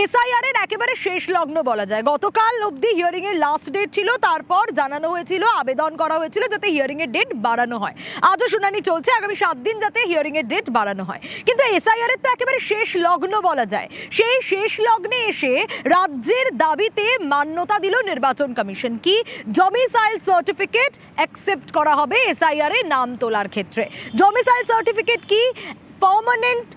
SIR এর একেবারে শেষ লগ্ন বলা যায়। গতকাল অবধি হিয়ারিং এর লাস্ট ডেট ছিল, তারপর জানানো হয়েছিল, আবেদন করা হয়েছিল যাতে হিয়ারিং এর ডেট বাড়ানো হয়। আজও শুনানি চলছে, আগামী 7 দিন যাতে হিয়ারিং এর ডেট বাড়ানো হয়। কিন্তু এসআইআর এর তো একেবারে শেষ লগ্ন বলা যায়। সেই শেষ লগ্নে এসে রাজ্যের দাবিতে মান্যতা দিল নির্বাচন কমিশন। কি ডমিসাইল সার্টিফিকেট অ্যাকসেপ্ট করা হবে এসআইআর এ নাম তোলার ক্ষেত্রে। ডমিসাইল সার্টিফিকেট কি? পার্মানেন্ট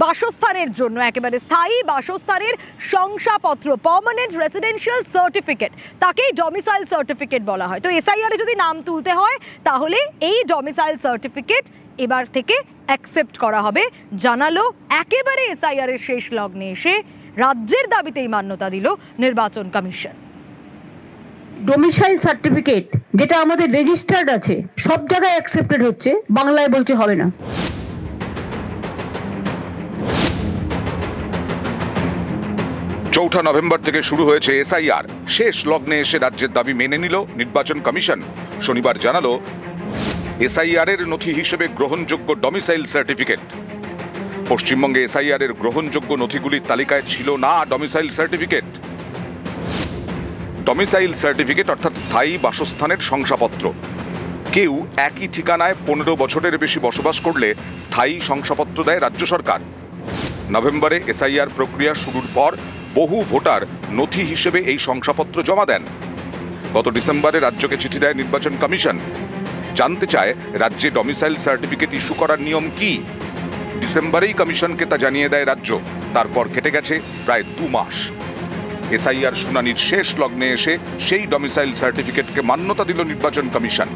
বাসস্থানের জন্য, একেবারে স্থায়ী বাসস্থানের শংসাপত্র, পার্মানেন্ট রেসিডেন্সিয়াল সার্টিফিকেট, তাকেই ডমিসাইল সার্টিফিকেট বলা হয়। তো এসআইআর এ যদি নাম তুলতে হয় তাহলে এই ডমিসাইল সার্টিফিকেট এবার থেকে অ্যাকসেপ্ট করা হবে, জানালো একেবারে এসআইআর এর শেষ লগ্নে এসে রাজ্যের দাবিতেই মান্যতা দিল নির্বাচন কমিশন। ডোমিসাইল সার্টিফিকেট যেটা আমাদের রেজিস্টার্ড আছে সব জায়গায় অ্যাকসেপ্টেড হচ্ছে, বাংলায় বলছে হবে না। চৌঠা নভেম্বর থেকে শুরু হয়েছে এসআইআর। শেষ লগ্নে এসে রাজ্যের দাবি মেনে নিল নির্বাচন কমিশন। শনিবার জানালো এসআইআর এর নথি হিসেবে গ্রহণযোগ্য ডমিসাইল সার্টিফিকেট। পশ্চিমবঙ্গে এসআইআর এর গ্রহণযোগ্য নথিগুলির তালিকায় ছিল না ডমিসাইল সার্টিফিকেট। ডমিসাইল সার্টিফিকেট অর্থাৎ স্থায়ী বাসস্থানের শংসাপত্র। কেউ একই ঠিকানায় 15 বছরের বেশি বসবাস করলে স্থায়ী শংসাপত্র দেয় রাজ্য সরকার। নভেম্বরে এসআইআর প্রক্রিয়া শুরুর পর বহু ভোটার নথি হিসেবে এই শংসাপত্র জমা দেন। গত ডিসেম্বরে রাজ্যকে চিঠি দেয় নির্বাচন কমিশন, জানতে চায় রাজ্যে ডমিসাইল সার্টিফিকেট ইস্যু করার নিয়ম কি। ডিসেম্বরেই কমিশনকে তা জানিয়ে দেয় রাজ্য। তারপর কেটে গেছে প্রায় 2 মাস। এসআইআর শুনানির শেষ লগ্নে এসে সেই ডমিসাইল সার্টিফিকেটকে মান্যতা দিল নির্বাচন কমিশন।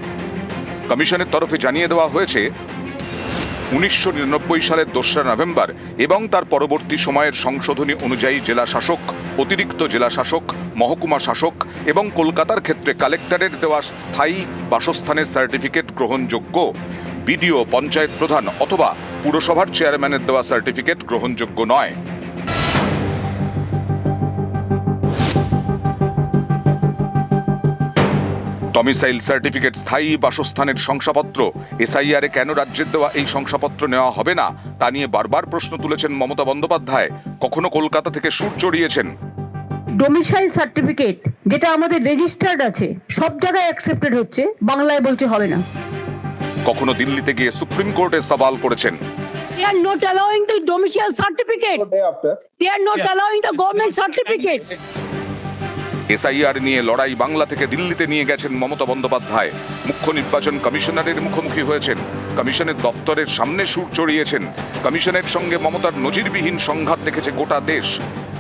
কমিশনের তরফে জানিয়ে দেওয়া হয়েছে 1999 সালের 2রা নভেম্বর এবং তার পরবর্তী সময়ের সংশোধনী অনুযায়ী জেলা শাসক, অতিরিক্ত জেলা শাসক, মহকুমা শাসক এবং কলকাতার ক্ষেত্রে কালেক্টরের দেওয়া স্থায়ী বাসস্থানের সার্টিফিকেট গ্রহণযোগ্য। বিডিও, পঞ্চায়েত প্রধান অথবা পুরসভার চেয়ারম্যানের দেওয়া সার্টিফিকেট গ্রহণযোগ্য নয়। ডমিসাইল সার্টিফিকেট স্থায়ী বাসস্থানের শংসাপত্র। এসআইআর এ কেন রাজ্যের দেওয়া এই শংসাপত্র নেওয়া হবে না তা নিয়ে বারবার প্রশ্ন তুলেছেন মমতা বন্দ্যোপাধ্যায়। কখনো কলকাতা থেকে সুর চড়িয়েছেন। ডোমিসাইল সার্টিফিকেট যেটা আমাদের রেজিস্টার্ড আছে সব জায়গায় অ্যাকসেপ্টেড হচ্ছে, বাংলায় বলছে হবে না। কখনো দিল্লিতে গিয়ে সুপ্রিম কোর্টে সওয়াল করেছেন। They are not allowing the domicile certificate. They are not allowing the government certificate. SIR নিয়ে লড়াই বাংলা থেকে দিল্লিতে নিয়ে গেছেন মমতা বন্দ্যোপাধ্যায়। মুখ্য নির্বাচন কমিশনারের মুখোমুখি হয়েছেন। কমিশনের দপ্তরের সামনে সুর চড়িয়েছেন। কমিশনের সঙ্গে মমতার নজিরবিহীন সংঘাত দেখেছে গোটা দেশ।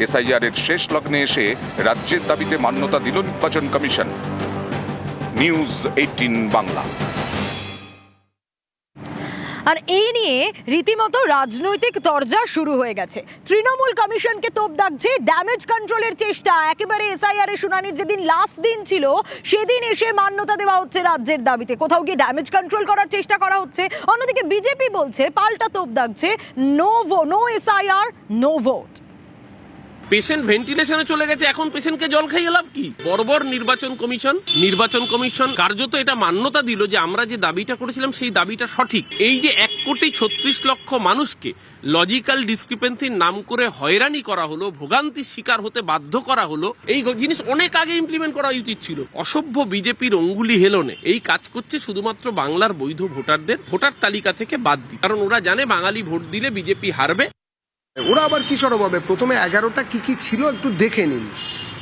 এসআইআর এর শেষ লগ্নে এসে রাজ্যের দাবিতে মান্যতা দিল নির্বাচন কমিশন। নিউজ 18 বাংলা। আর এই নিয়ে রীতিমতো রাজনৈতিক তরজা শুরু হয়ে গেছে। তৃণমূল কমিশনকে তোপ দাগছে ড্যামেজ কন্ট্রোলের চেষ্টা। একেবারে এসআইআর এর শুনানির যেদিন লাস্ট দিন ছিল সেদিন এসে মান্যতা দেওয়া হচ্ছে রাজ্যের দাবিতে, কোথাও গিয়ে ড্যামেজ কন্ট্রোল করার চেষ্টা করা হচ্ছে। অন্যদিকে বিজেপি বলছে, পাল্টা তোপ দাগছে, no SIR, no vote. Patient ভেন্টিলেশনে চলে গেছে, এখন পেশেন্টকে জল খাইয়ে লাভ কি? বর্বর নির্বাচন কমিশন কার্যত এটা মান্যতা দিল যে আমরা যে দাবিটা করেছিলাম সেই দাবিটা সঠিক। এই যে 1,36,00,000 মানুষকে লজিক্যাল ডিসক্রিপেন্সির নাম করে হয়রানি করা হলো, ভোগান্তির শিকার হতে বাধ্য করা হলো, এই জিনিস অনেক আগে ইমপ্লিমেন্ট করা উচিত ছিল। অসভ্য বিজেপির অঙ্গুলি হেলনে এই কাজ করছে শুধুমাত্র বাংলার বৈধ ভোটারদের ভোটার তালিকা থেকে বাদ দিই, কারণ ওরা জানে বাঙালি ভোট দিলে বিজেপি হারবে। ওরা আবার কি সরব হবে? প্রথমে 11টা কি ছিল একটু দেখে নিন,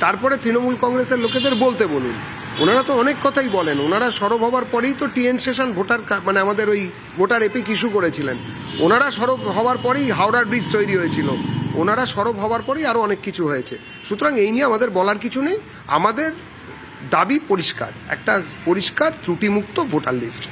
তারপরে তৃণমূল কংগ্রেসের লোকেদের বলতে বলুন। ওনারা তো অনেক কথাই বলেন। ওনারা সরব হওয়ার পরেই তো টিএন সেশন ভোটার মানে আমাদের ওই ভোটার এপিক ইস্যু করেছিলেন। ওনারা সরব হওয়ার পরেই হাওড়ার ব্রিজ তৈরি হয়েছিল। ওনারা সরব হওয়ার পরেই আরও অনেক কিছু হয়েছে। সুতরাং এই নিয়ে আমাদের বলার কিছু নেই। আমাদের দাবি পরিষ্কার, একটা পরিষ্কার ত্রুটিমুক্ত ভোটার লিস্ট।